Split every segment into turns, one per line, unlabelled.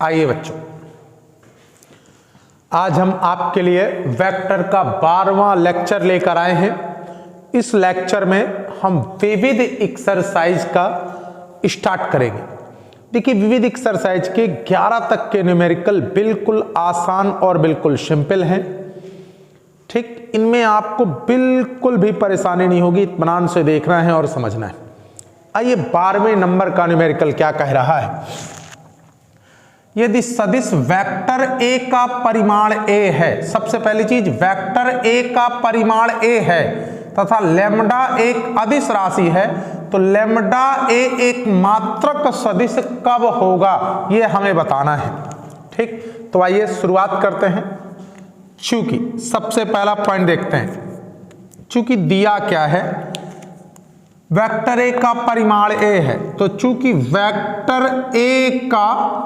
आइए बच्चों, आज हम आपके लिए वेक्टर का 12वां लेक्चर लेकर आए हैं। इस लेक्चर में हम विविध एक्सरसाइज का स्टार्ट करेंगे। देखिए, विविध एक्सरसाइज के 11 तक के न्यूमेरिकल बिल्कुल आसान और बिल्कुल सिंपल हैं। ठीक, इनमें आपको बिल्कुल भी परेशानी नहीं होगी, इत्मीनान से देखना है और समझना है। आइए, 12वें नंबर का न्यूमेरिकल क्या कह रहा है। यदि सदिश वेक्टर ए का परिमाण ए है, सबसे पहली चीज वेक्टर ए का परिमाण ए है तथा लैम्डा एक अदिश राशि है, तो लैम्डा ए एक मात्रक सदिश कब होगा यह हमें बताना है। ठीक, तो आइए शुरुआत करते हैं। चूंकि सबसे पहला पॉइंट देखते हैं, चूंकि दिया क्या है, वेक्टर ए का परिमाण ए है, तो चूंकि वेक्टर ए का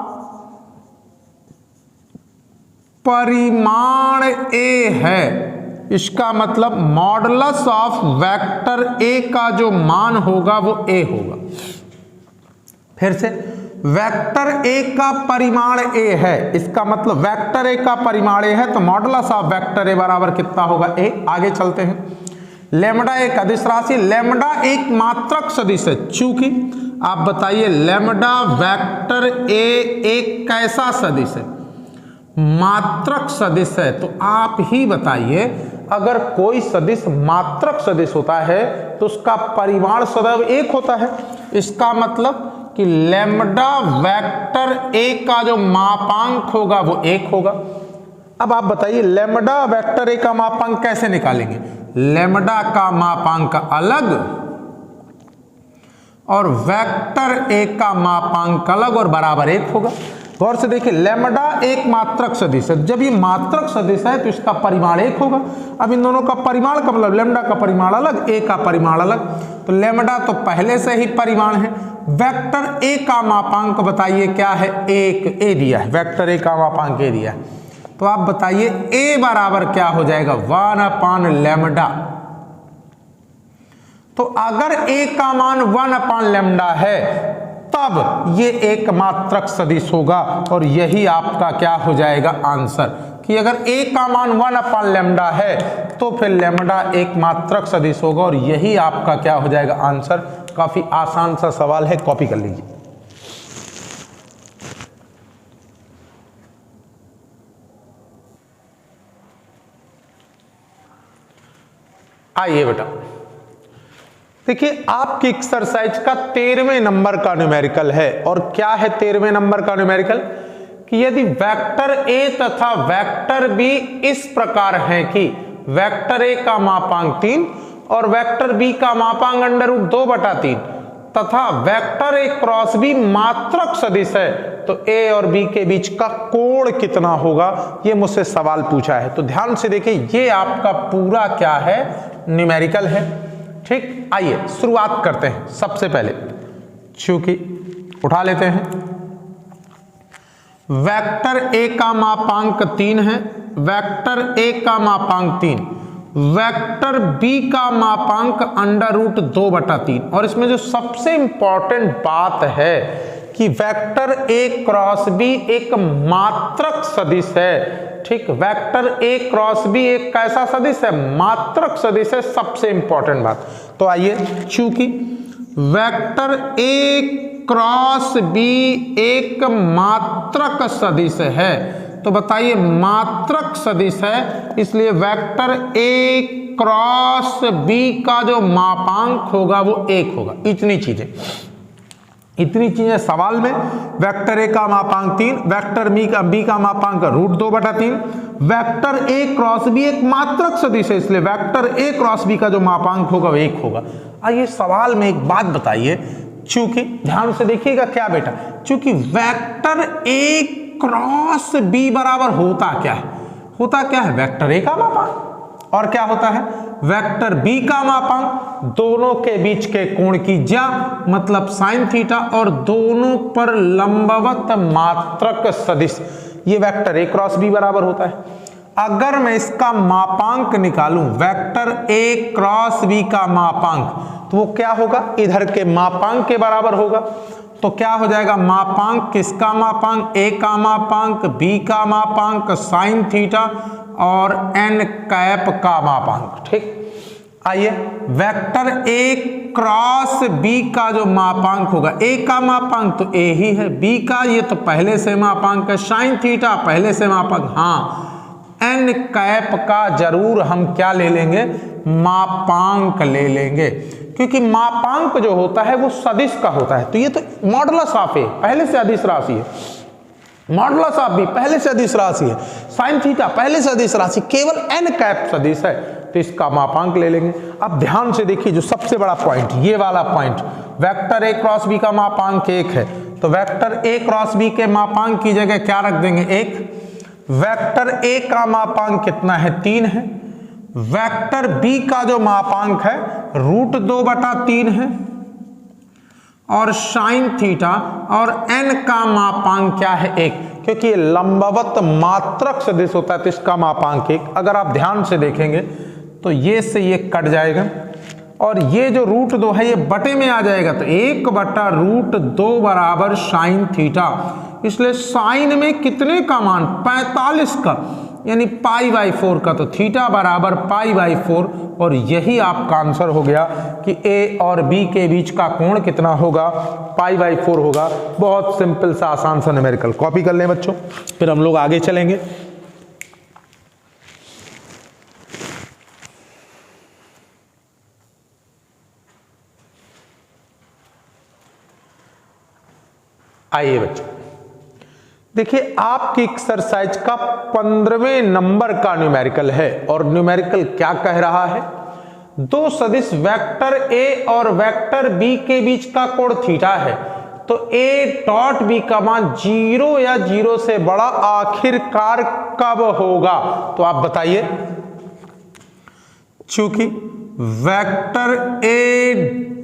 परिमाण ए है, इसका मतलब मॉडुलस ऑफ वेक्टर ए का जो मान होगा वो ए होगा। फिर से, वेक्टर ए का परिमाण ए है, इसका मतलब वेक्टर ए का परिमाण ए है, तो मॉडुलस ऑफ वेक्टर ए बराबर कितना होगा, ए। आगे चलते हैं। लैम्डा एक अदिश राशि, लैम्डा एक मात्रक सदिश है। चूंकि आप बताइए लैम्डा वेक्टर ए एक कैसा सदिश है, मात्रक सदिश है। तो आप ही बताइए, अगर कोई सदिश मात्रक सदिश होता है तो उसका परिमाण सदैव एक होता है। इसका मतलब कि लैम्डा वेक्टर ए का जो मापांक होगा वो एक होगा। अब आप बताइए लैम्डा वेक्टर ए का मापांक कैसे निकालेंगे। लैम्डा का मापांक अलग और वेक्टर ए का मापांक अलग और बराबर एक होगा। गौर से देखिए, लैम्डा एक मात्रक सदिश है, जब ये मात्रक सदिश है तो इसका परिमाण एक होगा। अब इन दोनों का परिमाण का मतलब लैम्डा का परिमाण अलग, ए का परिमाण अलग, तो लैम्डा तो पहले से ही परिमाण है। वेक्टर ए का मापांक बताइए क्या है, एक, ए दिया है, वेक्टर ए का मापांक ए दिया है, तो आप बताइए ए बराबर क्या हो जाएगा, 1 लैम्डा। तो अगर ए का मान 1 लैम्डा है तब ये एक मात्रक सदिश होगा, और यही आपका क्या हो जाएगा आंसर, कि अगर ए का मान 1 लैम्डा है तो फिर लैम्डा एक मात्रक सदिश होगा, और यही आपका क्या हो जाएगा आंसर। काफी आसान सा सवाल है, कॉपी कर लीजिए। आइए बेटा, देखिए आपकी एक्सरसाइज का 13वें नंबर का न्यूमेरिकल है। और क्या है 13वें नंबर का न्यूमेरिकल, कि यदि वेक्टर ए तथा वेक्टर बी इस प्रकार हैं कि वेक्टर ए का मापांक 3 और वेक्टर बी का मापांक √2/3 तथा वेक्टर ए क्रॉस बी मात्रक सदिश है, तो ए और बी के बीच का कोण कितना होगा, ये मुझसे सवाल पूछा है। तो ध्यान से देखिए, ये आपका पूरा क्या है, न्यूमेरिकल है। ठीक, आइए शुरुआत करते हैं। सबसे पहले चूंकि उठा लेते हैं, वेक्टर ए का मापांक 3 है, वेक्टर ए का मापांक 3, वेक्टर बी का मापांक √2/3, और इसमें जो सबसे इंपॉर्टेंट बात है कि वेक्टर ए क्रॉस बी एक मात्रक सदिश है। ठीक, वेक्टर ए क्रॉस बी एक कैसा सदिश है, मात्रक सदिश है, सबसे इंपॉर्टेंट बात। तो आइए, चूंकि वेक्टर ए क्रॉस बी एक मात्रक सदिश है, तो बताइए मात्रक सदिश है, इसलिए वेक्टर ए क्रॉस बी का जो मापांक होगा वो 1 होगा। इतनी चीजें सवाल में, वेक्टर ए का मापांक 3, वेक्टर बी का मापांक √2/3, वेक्टर ए क्रॉस बी एक मात्रक सदिश है, इसलिए वेक्टर ए क्रॉस बी का जो मापांक होगा वो 1 होगा। आइए सवाल में एक बात बताइए, चूंकि ध्यान से देखिएगा क्या बेटा, चूंकि वेक्टर ए क्रॉस बी बराबर होता क्या है, वेक्टर ए का मापांक, और क्या होता है, वेक्टर बी का मापांक, दोनों के बीच के कोण की ज्या मतलब साइन थीटा, और दोनों पर लंबवत मात्रक सदिश, ये वेक्टर ए क्रॉस बी बराबर होता है। अगर मैं इसका मापांक निकालूं, वेक्टर ए क्रॉस बी का मापांक, तो वो क्या होगा, इधर के मापांक के बराबर होगा। तो क्या हो जाएगा, मापांक किसका मापांक, ए का मापांक, बी का मापांक साइन थीटा और एन कैप का मापांक। ठीक, आइए वेक्टर ए क्रॉस बी का जो मापांक होगा, ए का मापांक तो ए ही है, बी का ये तो पहले से मापांक है, साइन थीटा पहले से मापांक, हाँ एन कैप का जरूर हम क्या ले लेंगे, मापांक ले लेंगे, क्योंकि मापांक जो होता है वो सदिश का होता है। तो ये तो मॉडुलस ऑफ ए पहले से अदिश राशि है, मॉडुलस ऑफ बी पहले से अदिश राशि है, साइन थीटा पहले से अदिश राशि, केवल एन कैप सदिश है, तो इसका मापांक ले लेंगे। अब ध्यान से देखिए जो सबसे बड़ा पॉइंट, ये वाला point, vector A cross B का मापांक 1 है, तो वेक्टर ए क्रॉस बी के मापांक की जगह क्या रख देंगे, 1। वेक्टर ए का मापांक कितना है, 3 है। वेक्टर बी का जो मापांक है √2/3 है, और साइन थीटा और एन का मापांक क्या है, 1, क्योंकि ये लंबवत मात्रक सदिश होता है तो इसका मापांक 1। अगर आप ध्यान से देखेंगे तो ये से ये कट जाएगा और ये जो √2 है ये बटे में आ जाएगा, तो 1/√2 बराबर साइन थीटा, इसलिए साइन में कितने का मान, 45 का, यानी π/4 का, तो थीटा बराबर π/4, और यही आपका आंसर हो गया कि ए और बी के बीच का कोण कितना होगा, π/4 होगा। बहुत सिंपल सा आसान सा न्यूमेरिकल, कॉपी कर लें बच्चों, फिर हम लोग आगे चलेंगे। आइए बच्चों देखिए, आपकी एक्सरसाइज का 15वें नंबर का न्यूमेरिकल है, और न्यूमेरिकल क्या कह रहा है, दो सदिश वेक्टर ए और वेक्टर बी के बीच का कोण थीटा है, तो ए डॉट बी का मान 0 या 0 से बड़ा आखिरकार कब होगा। तो आप बताइए, चूंकि वेक्टर ए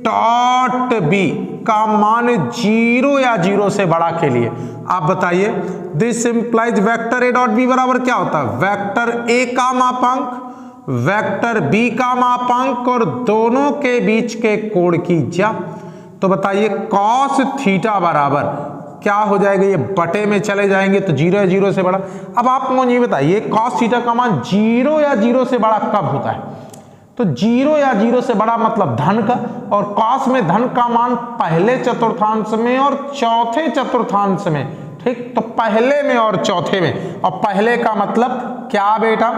डॉट बी का मान 0 या 0 से बड़ा के लिए आप बताइए, this implies vector A dot B बराबर क्या होता है, वेक्टर ए का मापांक, वेक्टर बी का मापांक और दोनों के बीच के कोण की ज्या। तो बताइए कॉस थीटा बराबर क्या हो जाएगा, ये बटे में चले जाएंगे तो 0 या 0 से बड़ा। अब आप मुझे ये बताइए कॉस थीटा का मान 0 या 0 से बड़ा कब होता है, तो 0 या 0 से बड़ा मतलब धन का, और कॉस में धन का मान पहले चतुर्थांश में और चौथे चतुर्थांश में, ठीक, तो पहले में और चौथे में, और पहले का मतलब क्या बेटा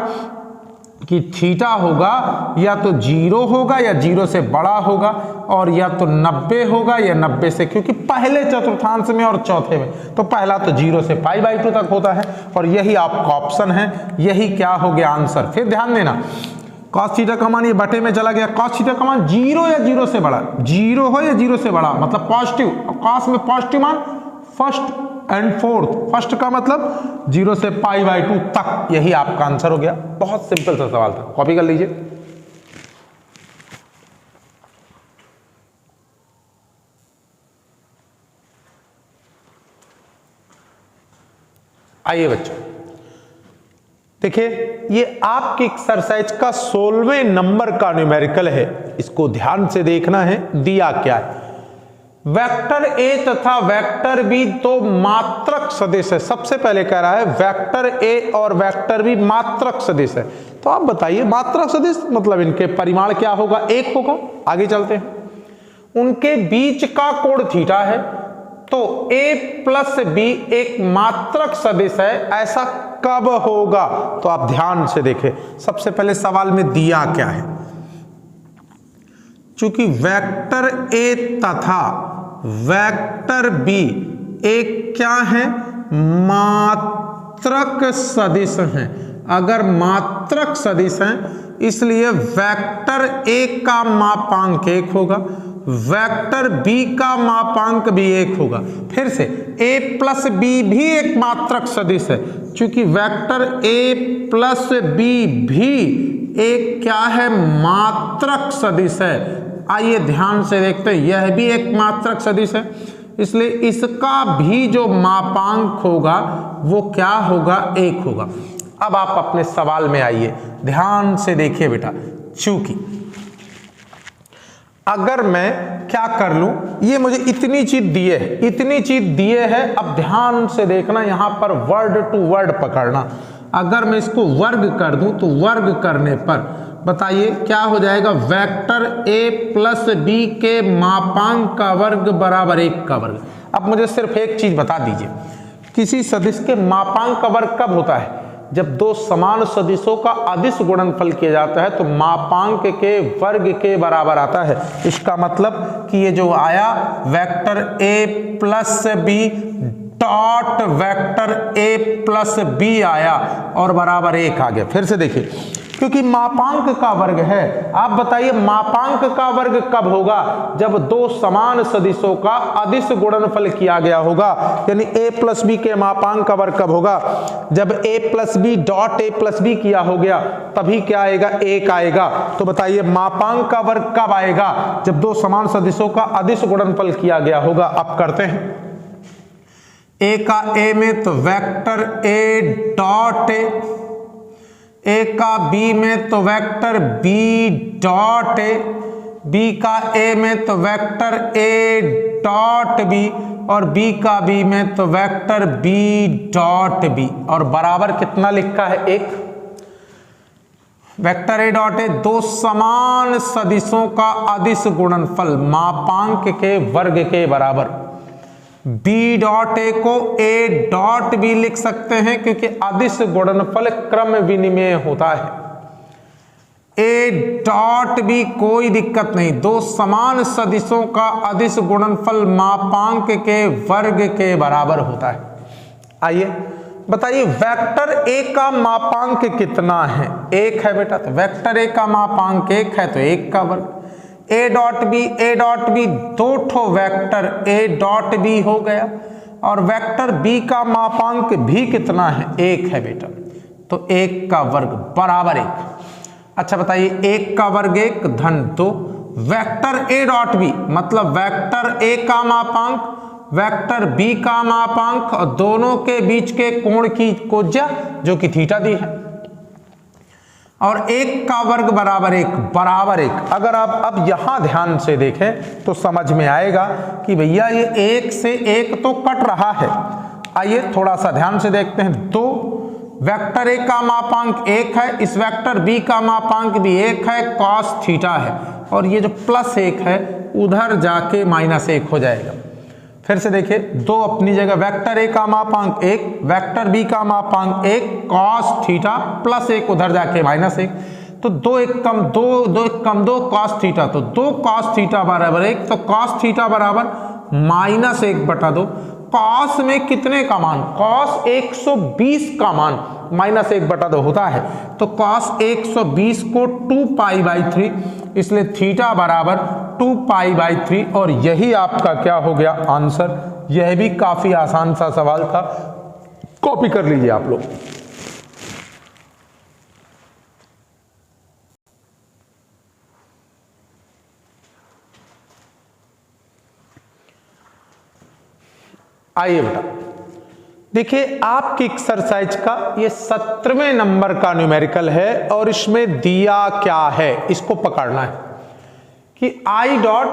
कि थीटा होगा या तो 0 होगा या 0 से बड़ा होगा, और या तो 90 होगा या 90 से, क्योंकि पहले चतुर्थांश में और चौथे में, तो पहला तो 0 से π/2 तक होता है, और यही आपका ऑप्शन है, यही क्या हो गया आंसर। फिर ध्यान देना, कॉस थीटा का मान ये बटे में चला गया, कॉस थीटा का मान 0 या 0 से बड़ा, 0 हो या 0 से बड़ा मतलब पॉजिटिव, और कॉस में पॉजिटिव मान फर्स्ट एंड फोर्थ, फर्स्ट का मतलब 0 से π/2 तक, यही आपका आंसर हो गया। बहुत सिंपल सा सवाल था, कॉपी कर लीजिए। आइए बच्चों देखिए, ये आपकी एक्सरसाइज का 16वें नंबर का न्यूमेरिकल है, इसको ध्यान से देखना है, दिया क्या है, वेक्टर ए तथा वेक्टर बी दो मात्रक सदिश है। सबसे पहले कह रहा है वेक्टर ए और वेक्टर बी मात्रक सदिश है, तो आप बताइए मात्रक सदिश मतलब इनके परिमाण क्या होगा, 1 होगा। आगे चलते हैं, उनके बीच का कोण थीटा है, तो a प्लस बी एक मात्रक सदिश है, ऐसा कब होगा। तो आप ध्यान से देखें, सबसे पहले सवाल में दिया क्या है, चूंकि वेक्टर a तथा वेक्टर b एक क्या है, मात्रक सदिश हैं। अगर मात्रक सदिश हैं इसलिए वेक्टर a का मापांक 1 होगा, वेक्टर b का मापांक भी 1 होगा। फिर से a प्लस बी भी एक मात्रक सदिश है, चूंकि वेक्टर a प्लस बी भी एक क्या है, मात्रक सदिश है। आइए ध्यान से देखते हैं, यह भी एक मात्रक सदिश है, इसलिए इसका भी जो मापांक होगा वो क्या होगा, 1 होगा। अब आप अपने सवाल में आइए, ध्यान से देखिए बेटा, चूंकि अगर मैं क्या कर लूं, ये मुझे इतनी चीज दिए है, इतनी चीज दिए है, अब ध्यान से देखना, यहां पर वर्ड टू वर्ड पकड़ना। अगर मैं इसको वर्ग कर दूं तो वर्ग करने पर बताइए क्या हो जाएगा, वेक्टर a प्लस बी के मापांक का वर्ग बराबर 1 का वर्ग। अब मुझे सिर्फ एक चीज बता दीजिए, किसी सदिश के मापांक का वर्ग कब होता है, जब दो समान सदिशों का अदिश गुणनफल किया जाता है तो मापांक के वर्ग के बराबर आता है। इसका मतलब कि ये जो आया vector a plus B dot vector a plus B आया और बराबर 1 आ गया। फिर से देखिए, क्योंकि मापांक का वर्ग है। आप बताइए मापांक का वर्ग कब होगा, जब दो समान सदिशों का अदिश गुणनफल किया गया होगा, यानी a प्लस बी के मापांक का वर्ग कब होगा, जब a plus B dot a plus B किया हो गया, तभी क्या आएगा, 1 आएगा। तो बताइए मापांक का वर्ग कब आएगा, जब दो समान सदिशों का अदिश गुणनफल किया गया होगा। अब करते हैं, a का a में तो वेक्टर a डॉट a का b में तो vector b dot a, b का a में तो वेक्टर a डॉट b और b का b में तो वेक्टर b डॉट b और बराबर कितना लिखा है, 1। वेक्टर a डॉट a दो समान सदिशों का अदिश गुणनफल मापांक के वर्ग के बराबर। b डॉट a को a डॉट b लिख सकते हैं क्योंकि अदिश गुणनफल क्रम विनिमेय होता है। a डॉट b कोई दिक्कत नहीं, दो समान सदिशों का अदिश गुणनफल मापांक के वर्ग के बराबर होता है। आइए बताइए वेक्टर a का मापांक कितना है, 1 है बेटा, तो वेक्टर a का मापांक 1 है तो 1 का वर्ग। a डॉट बी दो ठो वेक्टर a डॉट बी हो गया और वेक्टर b का मापांक भी कितना है, 1 है बेटा, तो 1 का वर्ग बराबर 1। अच्छा बताइए 1 का वर्ग 1 धन 2 वेक्टर a डॉट बी मतलब वेक्टर a का मापांक वेक्टर b का मापांक और दोनों के बीच के कोण की कोज्या जो कि थीटा दी है और 1 का वर्ग बराबर 1 बराबर 1। अगर आप अब यहां ध्यान से देखें तो समझ में आएगा कि भैया ये 1 से 1 तो कट रहा है। आइए थोड़ा सा ध्यान से देखते हैं, 2 वेक्टर a का मापांक 1 है, इस वेक्टर b का मापांक भी 1 है, cos थीटा है और ये जो प्लस 1 है उधर जाके -1 हो जाएगा। फिर से देखिए, 2 अपनी जगह, वेक्टर a का मापांक 1 वेक्टर b का मापांक 1 cos थीटा प्लस 1 उधर जाके -1, तो 2 1 कम 2 2 1 कम 2 cos थीटा, तो 2 cos थीटा बराबर 1, तो cos थीटा बराबर -1/2। cos में कितने का मान, cos 120 का मान -1/2 होता है, तो cos 120 को 2π/3, इसलिए थीटा बराबर 2π/3 और यही आपका क्या हो गया आंसर। यह भी काफी आसान सा सवाल था, कॉपी कर लीजिए आप लोग। आइए बेटा देखिए, आपकी एक्सरसाइज का ये 17वें नंबर का न्यूमेरिकल है और इसमें दिया क्या है, इसको पकड़ना है कि आई डॉट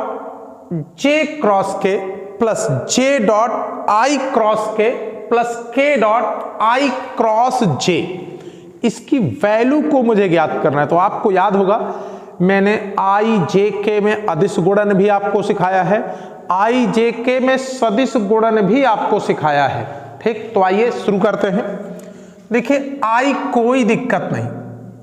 जे क्रॉस के plus J dot I cross के प्लस के डॉट आई क्रॉस जे, इसकी वैल्यू को मुझे ज्ञात करना है। तो आपको याद होगा मैंने आई जे के में अदिश गुणन भी आपको सिखाया है, आई जे के में सदिश गुणन भी आपको सिखाया है, ठीक। तो आइए शुरू करते हैं। देखिए आई कोई दिक्कत नहीं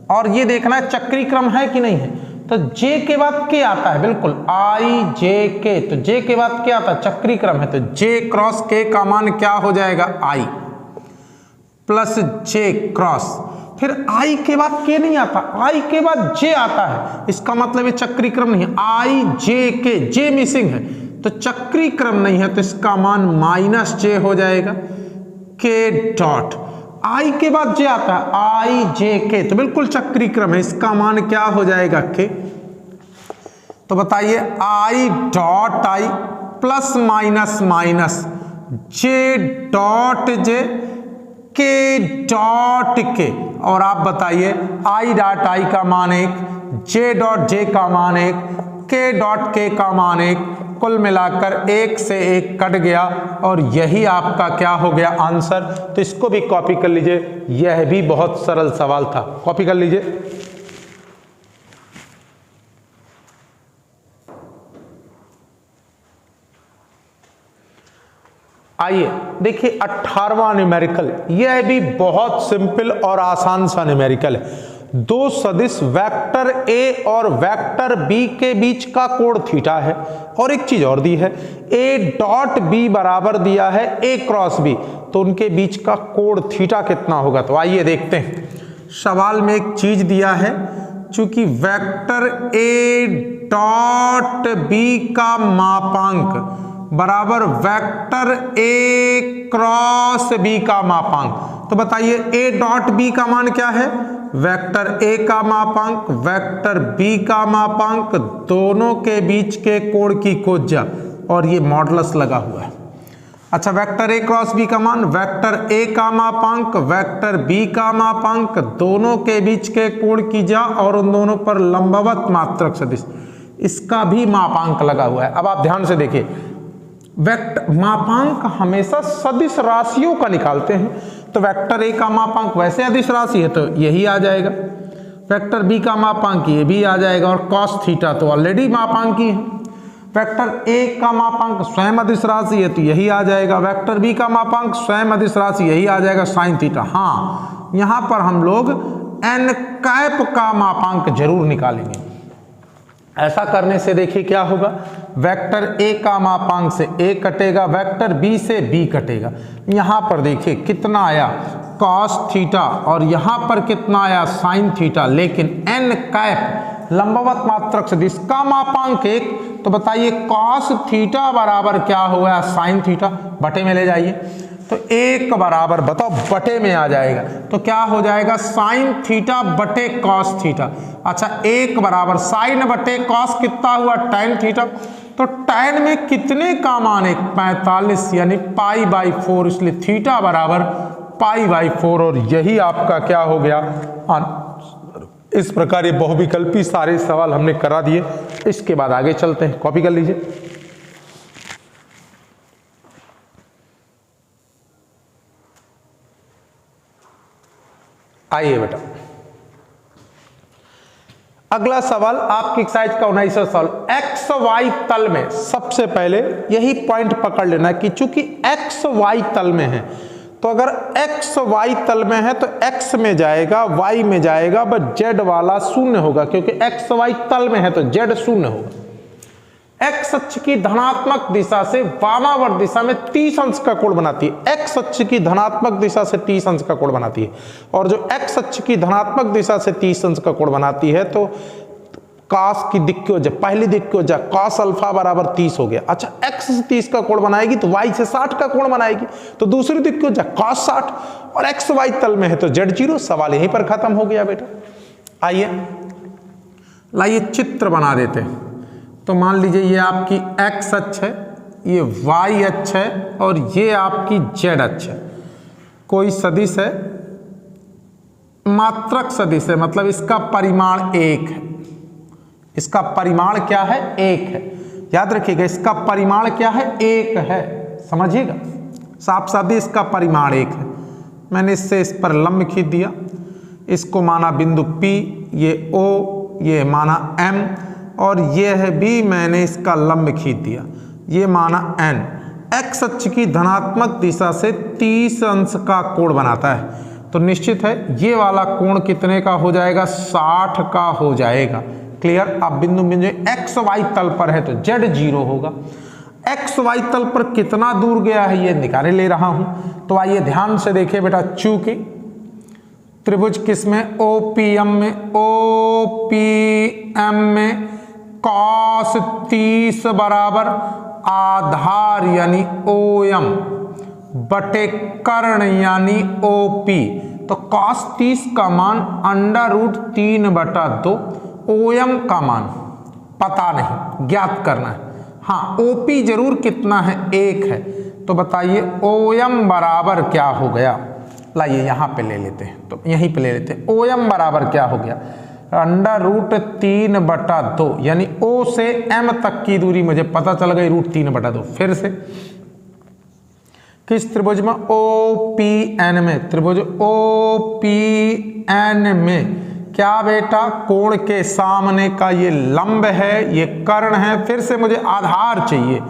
और ये देखना है चक्री क्रम है कि नहीं है, तो जे के बाद के आता है, बिल्कुल आई जे के, तो जे के बाद क्या आता है, चक्री क्रम है, तो जे क्रॉस के का मान क्या हो जाएगा, आई प्लस जे क्रॉस, फिर आई के बाद के नहीं आता, आई के बाद जे आता है, इसका मतलब ये चक्री क्रम नहीं है, आई जे के, जे मिसिंग है तो चक्री क्रम नहीं है, तो इसका मान -j हो जाएगा, के डॉट आई के बाद जे आता है, आई जे के, तो बिल्कुल चक्री क्रम है, इसका मान क्या हो जाएगा, के। तो बताइए I dot I plus minus minus J dot J के डॉट के, और आप बताइए आई डॉट आई का मान 1, जे डॉट जे का मान 1, के डॉट के का मान 1, कुल मिलाकर 1 से 1 कट गया और यही आपका क्या हो गया आंसर। तो इसको भी कॉपी कर लीजिए, यह भी बहुत सरल सवाल था, कॉपी कर लीजिए। आइए देखिए 18वां न्यूमेरिकल, यह भी बहुत सिंपल और आसान सा न्यूमेरिकल है। दो सदिश वेक्टर ए और वेक्टर बी के बीच का कोण थीटा है और एक चीज और दी है, ए डॉट बी बराबर दिया है ए क्रॉस बी, तो उनके बीच का कोण थीटा कितना होगा। तो आइए देखते हैं, सवाल में एक चीज दिया है, चूंकि वेक्टर ए डॉट बी का मापांक बराबर वेक्टर ए क्रॉस बी का मापांक, तो बताइए ए डॉट बी का मान क्या है, वेक्टर ए का मापांक वेक्टर बी का मापांक, दोनों के बीच के कोण की खोजा और ये मॉडुलस लगा हुआ है। अच्छा, वेक्टर ए क्रॉस बी का मान, वेक्टर ए का मापांक वेक्टर बी का मापांक, दोनों के बीच के कोण की जा और उन दोनों पर लंबवत मात्रक सदिश, इसका भी मापांक लगा हुआ है। अब आप ध्यान से देखिए, वेक्टर मापांक हमेशा सदिश राशियों का निकालते हैं, तो वेक्टर ए का मापांक वैसे अदिश राशि है तो यही आ जाएगा, वेक्टर बी का मापांक ये भी आ जाएगा और कॉस थीटा तो ऑलरेडी मापांक ही है, वेक्टर ए का मापांक स्वयं अदिश राशि है तो यही आ जाएगा, वेक्टर बी का मापांक स्वयं अदिश राशि यही आ जाएगा साइन थीटा। हाँ, यहां पर हम लोग एन कैप का मापांक जरूर निकालेंगे। ऐसा करने से देखिए क्या होगा, वेक्टर ए का मापांक से ए कटेगा, वेक्टर बी से बी कटेगा, यहां पर देखिए कितना आया कॉस थीटा और यहां पर कितना आया साइन थीटा, लेकिन एन कैप लंबवत मात्रक सदिश का मापांक 1, तो बताइए कॉस थीटा बराबर क्या होगा साइन थीटा, बटे में ले जाइए, तो 1 बराबर बताओ बटे में आ जाएगा, तो क्या हो जाएगा साइन थीटा बटे कॉस थीटा। अच्छा, 1 बराबर साइन बटे कॉस कितना हुआ टैन थीटा, तो टैन में कितने का मान है 45 यानी पाई बाई 4, इसलिए थीटा बराबर पाई बाई 4 और यही आपका क्या हो गया आंसर। इस प्रकार ये बहुविकल्पी सारे सवाल हमने करा दिए। इसके बाद आगे चलते हैं, कॉपी कर लीजिए। आइए बेटा, अगला सवाल आपकी एक्सरसाइज का 19वां सवाल, एक्स वाई तल में। सबसे पहले यही पॉइंट पकड़ लेना कि चूंकि एक्स वाई तल में है, तो अगर एक्स वाई तल में है तो एक्स में जाएगा वाई में जाएगा, बस जेड वाला शून्य होगा, क्योंकि एक्स वाई तल में है तो जेड शून्य होगा। एक्स अक्ष की धनात्मक दिशा से वामावर्त दिशा में 30 अंश का कोण बनाती है, एक्स अक्ष की धनात्मक दिशा से 30 अंश का कोण बनाती है, और जो एक्स अक्ष की धनात्मक दिशा से 30 अंश का कोण बनाती है तो कॉस की दिक्योज, पहली दिक्योज कॉस अल्फा बराबर 30 हो गया। अच्छा, एक्स से 30 का कोण बनाएगी तो वाई से 60 का कोण बनाएगी, तो दूसरी दिक्योज कॉस 60, और एक्स वाई तल में है तो जेड 0। सवाल यहीं पर खत्म हो गया बेटा। आइए लाइए चित्र बना देते हैं। तो मान लीजिए ये आपकी एक्स अक्ष है, ये वाई अक्ष है और ये आपकी जेड अक्ष है। कोई सदिश है, मात्रक सदिश है, मतलब इसका परिमाण 1 है, इसका परिमाण क्या है 1 है, याद रखिएगा इसका परिमाण क्या है 1 है, समझिएगा साफ सादी इसका परिमाण 1 है। मैंने इससे इस पर लंब खींच दिया, इसको माना बिंदु P, ये O, ये माना M, और ये है भी मैंने इसका लंब खींच दिया, ये माना n। एक्स अक्ष की धनात्मक दिशा से 30 अंश का कोण बनाता है, तो निश्चित है ये वाला कोण कितने का हो जाएगा 60 का हो जाएगा। क्लियर। अब बिंदु बिंदु एक्स वाई तल पर है तो जेड 0 होगा। एक्स वाई तल पर कितना दूर गया है ये निकाले ले रहा हूं, तो आइए ध्यान से देखिए बेटा, चूंकि त्रिभुज किस में OPM में, OPM में कॉस 30 बराबर आधार यानी OM बटे कर्ण यानी OP, तो कॉस 30 का मान √3/2, OM का मान पता नहीं, ज्ञात करना है। हाँ, OP जरूर कितना है 1 है, तो बताइए OM बराबर क्या हो गया। लाइए यहाँ पे ले लेते हैं, तो यहीं पे ले लेते हैं। OM बराबर क्या हो गया, √3/2 यानी O से M तक की दूरी मुझे पता चल गई √3/2। फिर से किस त्रिभुज में? OPN में। त्रिभुज OPN में क्या बेटा? कोण के सामने का ये लंब है, ये कर्ण है। फिर से मुझे आधार चाहिए,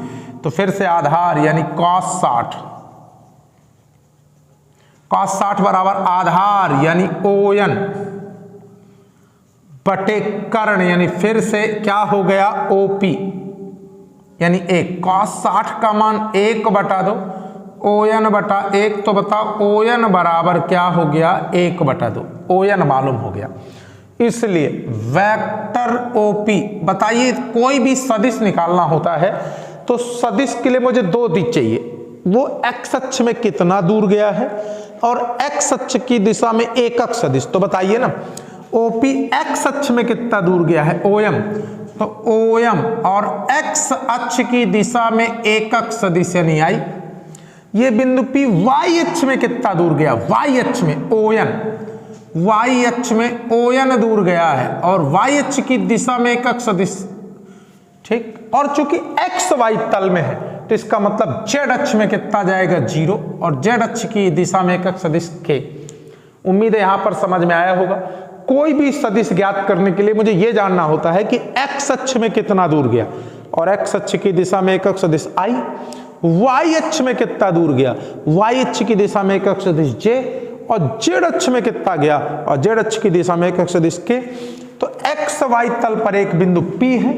तो फिर से आधार यानी cos 60। cos 60 बराबर आधार यानी ON बटे कर्ण यानी फिर से क्या हो गया? OP यानी 1। cos 60 का मान 1/2 ON बटा 1, तो बताओ ON बराबर क्या हो गया? 1/2। ON मालूम हो गया। इसलिए वेक्टर OP, बताइए कोई भी सदिश निकालना होता है तो सदिश के लिए मुझे 2 दिश चाहिए। वो x अक्ष में कितना दूर गया है और x अक्ष की दिशा में एकक सदिश। तो बताइए ना, OP x अक्ष में कितना दूर गया है? OM। तो OM और x अक्ष की दिशा में एकक सदिश यानी I। ये बिंदु P y अक्ष में कितना दूर गया? y अक्ष में ON। y अक्ष में ON दूर गया है और y अक्ष की दिशा में एकक सदिश, ठीक। और चूंकि x y तल में है तो इसका मतलब z अक्ष में कितना जाएगा? 0, और z अक्ष की दिशा में एकक सदिश k। उम्मीद है यहां पर समझ में आया होगा। कोई भी सदिश ज्ञात करने के लिए मुझे यह जानना होता है कि x अक्ष में कितना दूर गया और x अक्ष की दिशा में एकक सदिश I। y अक्ष में कितना दूर गया? y अक्ष की दिशा में एकक सदिश j, और z अक्ष में कितना गया? और z अक्ष की दिशा में एकक सदिश k। तो x y तल पर एक बिंदु P है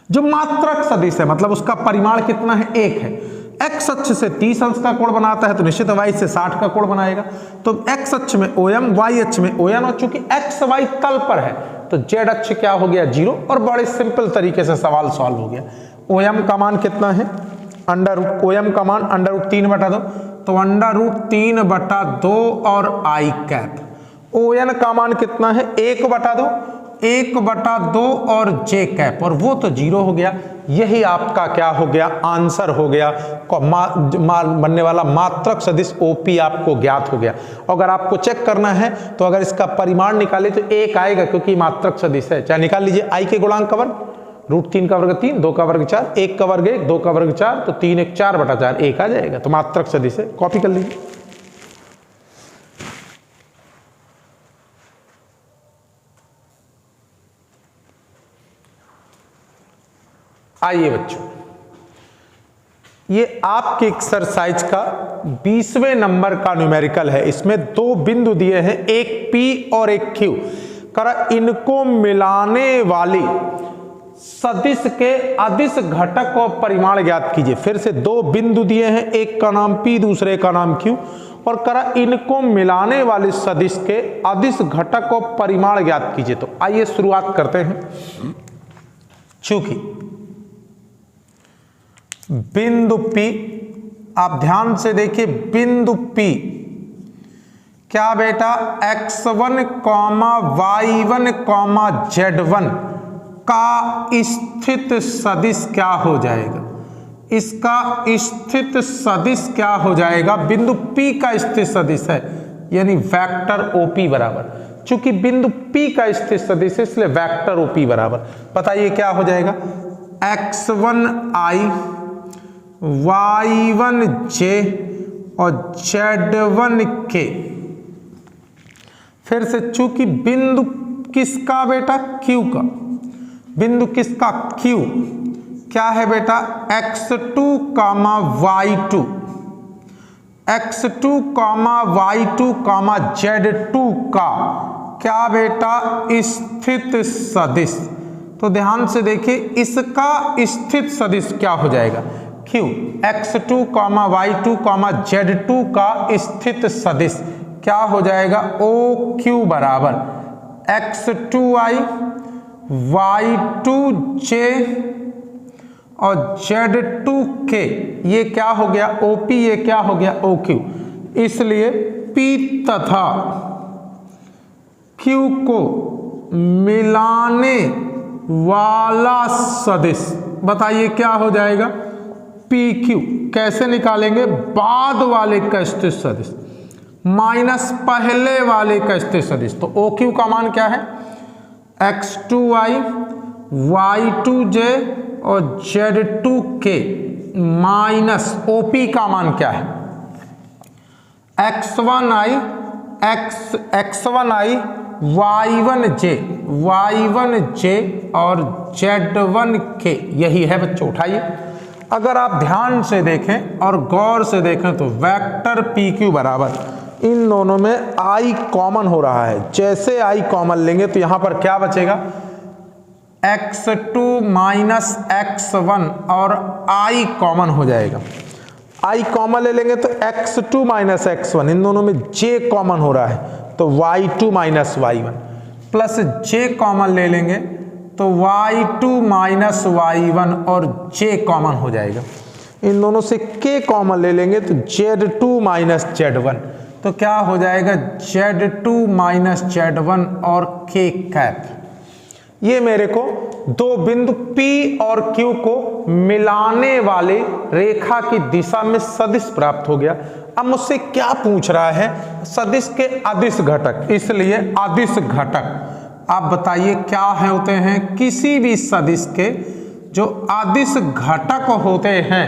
जो मात्रक सदिश है, मतलब उसका परिमाण कितना है? 1 है। x अक्ष से 30 अंश का कोण बनाता है तो निश्चित y से 60 का कोण बनाएगा। तो x अक्ष में OM, y अक्ष में ON, और चूंकि x y तल पर है तो z अक्ष क्या हो गया? 0, और बड़े सिंपल तरीके से सवाल सॉल्व हो गया। OM का मान कितना है? OM का मान √3/2, तो √3/2 और I कैप। ON का मान कितना है? 1/2 और J कैप, और वो तो 0 हो गया। यही आपका क्या हो गया? आंसर हो गया। बनने वाला मात्रक सदिश OP आपको ज्ञात हो गया। अगर आपको चेक करना है तो अगर इसका परिमाण निकाले तो 1 आएगा, क्योंकि मात्रक सदिश है। चाहे निकाल लीजिए I के गुणांक का वर्ग, √3 का वर्ग 3, 2 का वर्ग 4, 1 का वर्ग 1, 2 का वर्ग 4, तो 3 1 4/4 1 आ जाएगा। तो मात्रक सदिश है। कॉपी कर लीजिए। आइए बच्चों, ये आपके एक्सरसाइज का 20वें नंबर का न्यूमेरिकल है। इसमें 2 बिंदु दिए हैं, एक P और एक Q। करा इनको मिलाने वाली सदिश के अदिश घटक और परिमाण ज्ञात कीजिए। फिर से 2 बिंदु दिए हैं, एक का नाम P, दूसरे का नाम Q, और करा इनको मिलाने वाली सदिश के अदिश घटक और परिमाण ज्ञात कीजिए। तो आइए शुरुआत करते हैं। चूंकि बिंदु P, आप ध्यान से देखिए, बिंदु P क्या बेटा? x1, y1, z1 का स्थित सदिश क्या हो जाएगा? इसका स्थित सदिश क्या हो जाएगा? बिंदु P का स्थित सदिश है, यानी वेक्टर OP बराबर। चूंकि बिंदु P का स्थित सदिश है इसलिए वेक्टर OP बराबर, बताइए क्या हो जाएगा? x1i, y1j और z1k। फिर से चूंकि बिंदु किसका बेटा? Q का। बिंदु किसका? Q। क्या है बेटा? x2, y2, x2, y2, z2 का क्या बेटा? स्थित सदिश। तो ध्यान से देखिए, इसका स्थित सदिश क्या हो जाएगा? Q। x2, y2, z2 का स्थित सदिश क्या हो जाएगा? OQ बराबर x2i, y2j और z2k। ये क्या हो गया? OP। ये क्या हो गया? OQ। इसलिए P तथा Q को मिलाने वाला सदिश, बताइए क्या हो जाएगा? PQ। कैसे निकालेंगे? बाद वाले का स्थित सदिश। माइनस पहले वाले का स्थिर सदिश। तो ओ क्यू का मान क्या है, x2y y2j और z2k माइनस OP का मान क्या है, x1i y1j और z1k। यही है बच्चों। उठाइए, अगर आप ध्यान से देखें और गौर से देखें तो वेक्टर PQ बराबर इन दोनों में i कॉमन हो रहा है। जैसे i कॉमन लेंगे तो यहां पर क्या बचेगा, x2 माइनस x1 और i कॉमन हो जाएगा। i कॉमन ले लेंगे तो x2 माइनस x1, इन दोनों में j कॉमन हो रहा है तो y2 minus y1, plus j common ले लेंगे तो y2 माइनस y1 और j कॉमन हो जाएगा। इन दोनों से k कॉमन ले लेंगे तो z2 माइनस z1, तो क्या हो जाएगा z2 माइनस z1 और k कैप। ये मेरे को दो बिंदु P और Q को मिलाने वाले रेखा की दिशा में सदिश प्राप्त हो गया। अब मुझसे क्या पूछ रहा है, सदिश के अदिश घटक, इसलिए अदिश घटक आप बताइए क्या होते हैं। किसी भी सदिश के जो अदिश घटक होते हैं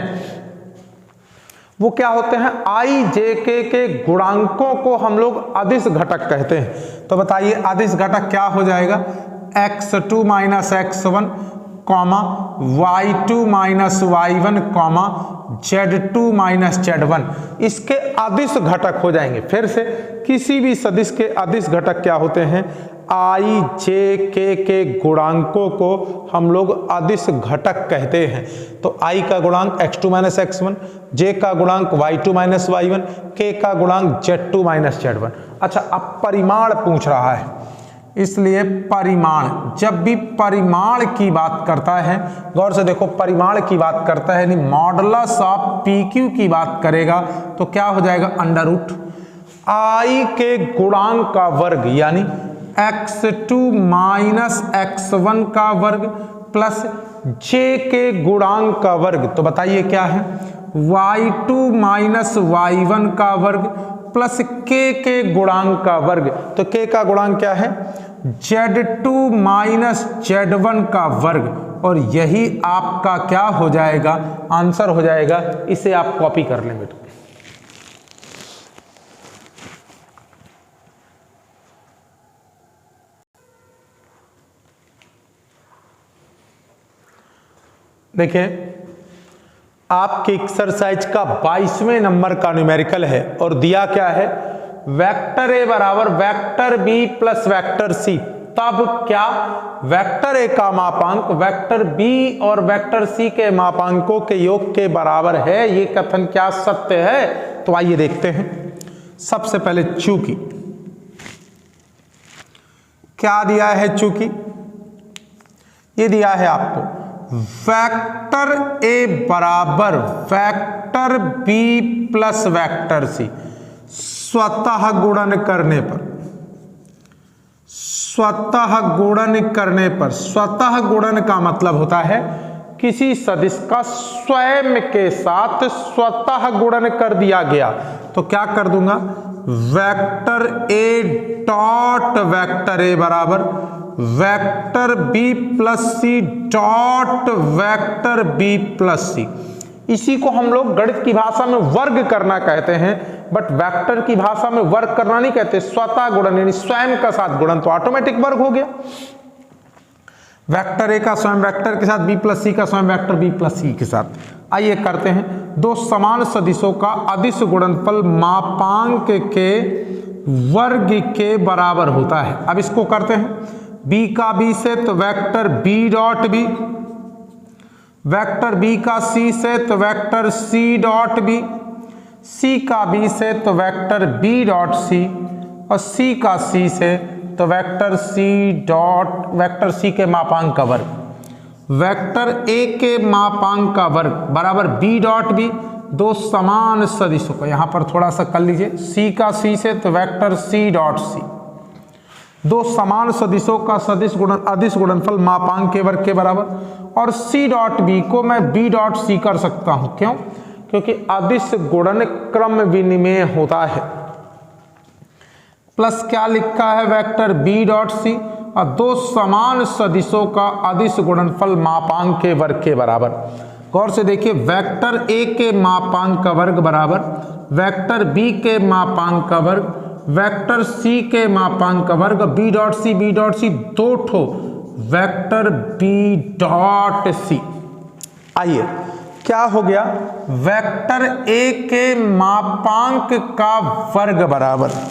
वो क्या होते हैं, i j k के गुणांकों को हम लोग अदिश घटक कहते हैं। तो बताइए अदिश घटक क्या हो जाएगा, x2 minus x1 comma y2 minus y1 comma z2 minus z1, इसके अदिश घटक हो जाएंगे। फिर से किसी भी सदिश के अदिश घटक क्या होते हैं, i j k के गुणांकों को हम लोग अदिश घटक कहते हैं। तो i का गुणांक x2 माइनस x1, j का गुणांक y2 माइनस y1, k का गुणांक z2 माइनस z1। अच्छा, अब परिमाण पूछ रहा है, इसलिए परिमाण, जब भी परिमाण की बात करता है, गौर से देखो, परिमाण की बात करता है यानी मॉडुलस ऑफ PQ की बात करेगा तो क्या हो जाएगा, अंडर रूट i के गुणांक का वर्ग यानी x2 माइनस x1 का वर्ग प्लस j के गुणांक का वर्ग। तो बताइए क्या है, y2 माइनस y1 का वर्ग प्लस k के गुणांक का वर्ग। तो k का गुणांक क्या है, z2 माइनस z1 का वर्ग, और यही आपका क्या हो जाएगा, आंसर हो जाएगा। इसे आप कॉपी कर लें बेटा। देखिए, आपके एक्सरसाइज का 22वें नंबर का न्यूमेरिकल है और दिया क्या है, वेक्टर ए बराबर vector B plus vector C, तब क्या वेक्टर ए का मापांक वेक्टर बी और वेक्टर सी के मापांकों के योग के बराबर है। ये कथन क्या सत्य है? तो आइए देखते हैं। सबसे पहले चूंकि क्या दिया है, चूंकि ये दिया है आपको वेक्टर ए बराबर vector B plus vector C, स्वतः गुणन करने पर, स्वतः गुणन करने पर, स्वतः गुणन का मतलब होता है किसी सदिश का स्वयं के साथ स्वतः गुणन कर दिया गया। तो क्या कर दूंगा, vector A dot vector A बराबर vector B plus C dot vector B plus C. इसी को हम लोग गणित की भाषा में वर्ग करना कहते हैं, बट वेक्टर की भाषा में वर्ग करना नहीं कहते, स्वतः गुणन यानी स्वयं का साथ गुणन, तो ऑटोमेटिक वर्ग हो गया। वेक्टर ए का स्वयं वेक्टर के साथ, बी प्लस सी का स्वयं वेक्टर बी प्लस सी के साथ। आइए करते हैं। दो समान सदिशों का अदिश गुणनफल मापांक के वर्ग के बराबर होता है। अब इसको करते हैं। बी का बी से तो vector B dot B, vector B का सी से तो vector C dot B, C का बी से तो वेक्टर बी डॉट सी, और सी का सी से तो vector C dot vector C के मापांक का वर्ग, वेक्टर ए के मापांक का वर्ग बराबर बी डॉट बी। दो समान सदिशों को यहां पर थोड़ा सा कर लीजिए, सी का सी से तो वेक्टर सी डॉट सी, दो समान सदिशों का सदिश गुणन अदिश गुणनफल मापांक के वर्ग के बराबर, और सी डॉट बी को मैं बी डॉट सी कर सकता हूं। क्यों? क्योंकि अदिश गुणन क्रम विनिमेय होता है। प्लस क्या लिखा है वेक्टर बी डॉट सी और दो समान सदिशों का अदिश गुणनफल मापांक के वर्ग के बराबर। गौर से देखिए, वेक्टर ए के मापांक का वर्ग बराबर वेक्टर बी के मापांक का वर्ग वेक्टर सी के मापांक का वर्ग बी डॉट सी दो ठो वेक्टर बी डॉट सी। आइए क्या हो गया, वेक्टर ए के मापांक का वर्ग बराबर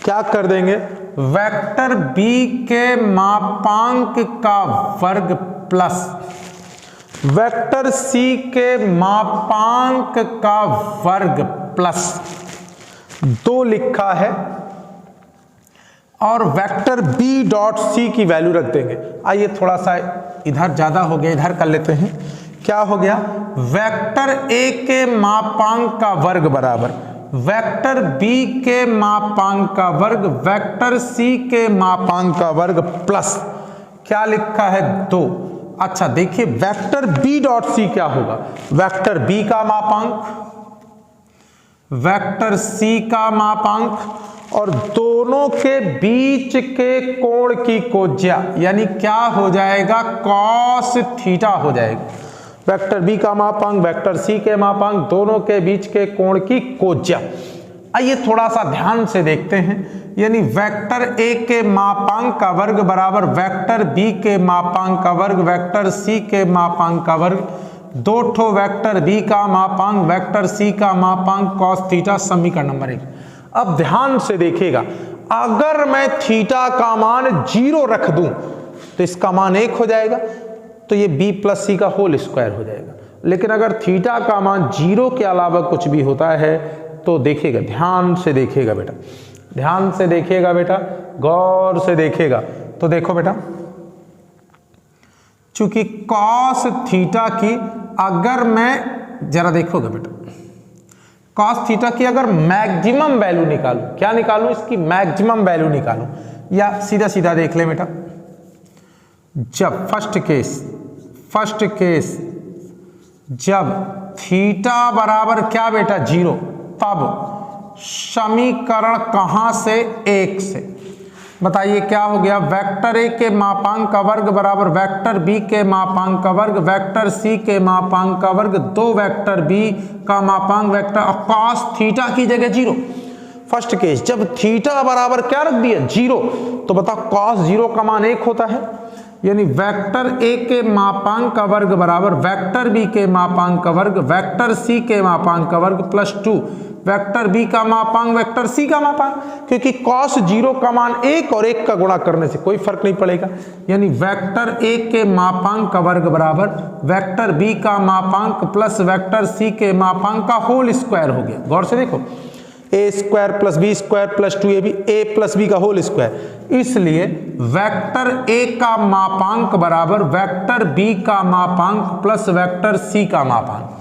क्या कर देंगे, वेक्टर बी के मापांक का वर्ग प्लस वेक्टर सी के मापांक का वर्ग प्लस दो लिखा है और वेक्टर बी डॉट सी की वैल्यू रख देंगे। आइए थोड़ा सा इधर ज्यादा हो गया, इधर कर लेते हैं। क्या हो गया, वेक्टर ए के मापांक का वर्ग बराबर वेक्टर बी के मापांक का वर्ग वेक्टर सी के मापांक का वर्ग प्लस क्या लिखा है, दो। अच्छा देखिए, वेक्टर बी डॉट सी क्या होगा, वेक्टर बी का मापांक वेक्टर सी का मापांक और दोनों के बीच के कोण की कोज्या, यानी क्या हो जाएगा, कॉस थीटा हो जाएगा। वेक्टर बी का मापांक वेक्टर सी के मापांक दोनों के बीच के कोण की कोज्या। आइए थोड़ा सा ध्यान से देखते हैं, यानी वेक्टर ए के मापांक का वर्ग बराबर वेक्टर बी के मापांक का वर्ग वेक्टर सी के मापांक का वर्ग दो ठो वेक्टर बी का मापांक वेक्टर सी का मापांक कॉस थीटा, समीकरण नंबर 1। अब ध्यान से देखिएगा, अगर मैं थीटा का मान 0 रख दूं तो इसका मान 1 हो जाएगा, तो ये b प्लस सी का होल स्क्वायर हो जाएगा। लेकिन अगर थीटा का मान 0 के अलावा कुछ भी होता है तो देखिएगा, ध्यान से देखिएगा बेटा, ध्यान से देखिएगा बेटा, गौर से देखिएगा। तो देखो बेटा, चूंकि कॉस थीटा की अगर मैं जरा देखोगे बेटा, कॉस थीटा की अगर मैक्सिमम वैल्यू निकालूं, क्या निकालूं, इसकी मैक्सिमम वैल्यू निकालूं, या सीधा सीधा देख ले बेटा, जब फर्स्ट केस जब थीटा बराबर क्या बेटा 0, तब समीकरण कहां से, 1 से। बताइए क्या हो गया, वेक्टर ए के मापांक का वर्ग बराबर वेक्टर बी के मापांक का वर्ग वेक्टर सी के मापांक का वर्ग दो वेक्टर बी का मापांक वेक्टर और कॉस थीटा की जगह 0। फर्स्ट केस जब थीटा बराबर क्या रख दिया 0, तो बताओ कॉस 0 का मान 1 होता है, यानी वेक्टर ए के मापांक का वर्ग बराबर वेक्टर बी के मापांक का वर्ग वेक्टर सी के मापांक का वर्ग प्लस 2 वेक्टर बी का मापांक वेक्टर सी का मापांक, क्योंकि कॉस 0 का मान 1 और 1 का गुणा करने से कोई फर्क नहीं पड़ेगा, यानी वेक्टर ए के मापांक का वर्ग बराबर वेक्टर बी का मापांक प्लस वेक्टर सी के मापांक का होल स्क्वायर हो गया। गौर से देखो, A square plus B square plus 2ab A plus B का होल स्क्वायर, इसलिए वेक्टर ए का मापांक बराबर वेक्टर बी का मापांक प्लस वेक्टर सी का मापांक।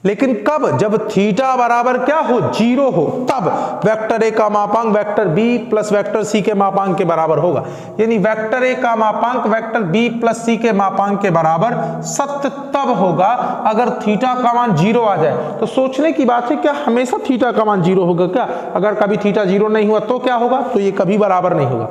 लेकिन कब, जब थीटा बराबर क्या हो 0 हो, तब वेक्टर ए का मापांक vector B plus vector C के मापांक के बराबर होगा, यानी वेक्टर ए का मापांक वेक्टर बी प्लस सी के मापांक के बराबर सत्य तब होगा अगर थीटा का मान 0 आ जाए। तो सोचने की बात है, क्या हमेशा थीटा का मान 0 होगा क्या, अगर कभी थीटा 0 नहीं हुआ तो क्या होगा, तो ये कभी बराबर नहीं होगा।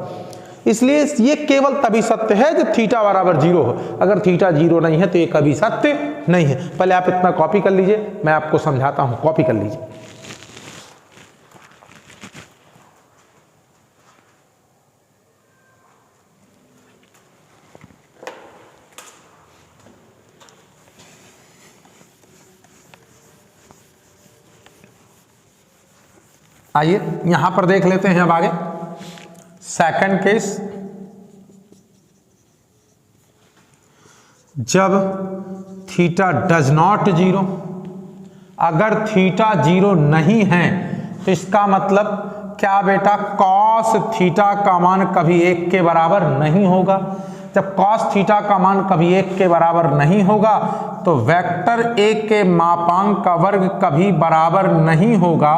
इसलिए ये केवल तभी सत्य है जब थीटा बराबर 0 हो, अगर थीटा 0 नहीं है तो ये कभी सत्य नहीं है। पहले आप इतना कॉपी कर लीजिए, मैं आपको समझाता हूं, कॉपी कर लीजिए। आइए यहां पर देख लेते हैं अब आगे सेकंड केस, जब थीटा डज नॉट 0, अगर थीटा 0 नहीं है तो इसका मतलब क्या बेटा, कॉस थीटा का मान कभी 1 के बराबर नहीं होगा। जब कॉस थीटा का मान कभी 1 के बराबर नहीं होगा तो वेक्टर ए के मापांक का वर्ग कभी बराबर नहीं होगा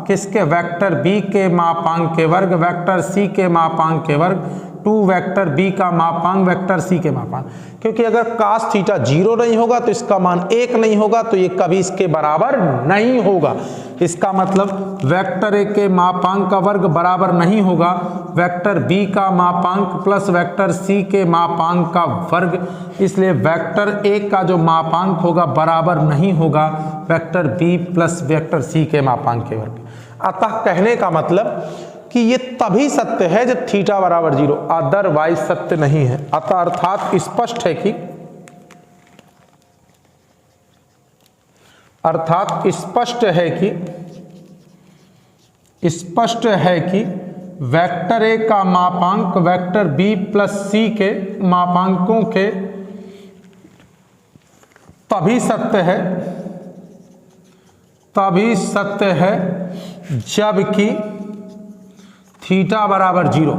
किसके, वेक्टर बी के मापांक के वर्ग वेक्टर सी के मापांक के वर्ग टू वेक्टर बी का मापांक वेक्टर सी के मापांक, क्योंकि अगर cos थीटा 0 नहीं होगा तो इसका मान 1 नहीं होगा, तो ये कभी इसके बराबर नहीं होगा। इसका मतलब वेक्टर ए के मापांक का वर्ग बराबर नहीं होगा वेक्टर बी का मापांक प्लस वेक्टर सी के मापांक का वर्ग, इसलिए वेक्टर ए का जो मापांक होगा बराबर नहीं होगा vector B plus vector C के मापांक के वर्ग। अतः कहने का मतलब कि ये तभी सत्य है जब थीटा बराबर 0, अदरवाइज सत्य नहीं है। अतः अर्थात स्पष्ट है कि वेक्टर ए का मापांक वेक्टर बी प्लस सी के मापांकों के तभी सत्य है जबकि थीटा बराबर 0,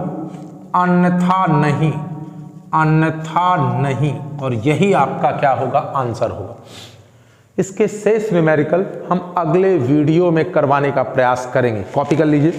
अन्यथा नहीं। और यही आपका क्या होगा, आंसर होगा। इसके शेष न्यूमेरिकल हम अगले वीडियो में करवाने का प्रयास करेंगे। कॉपी कर लीजिए।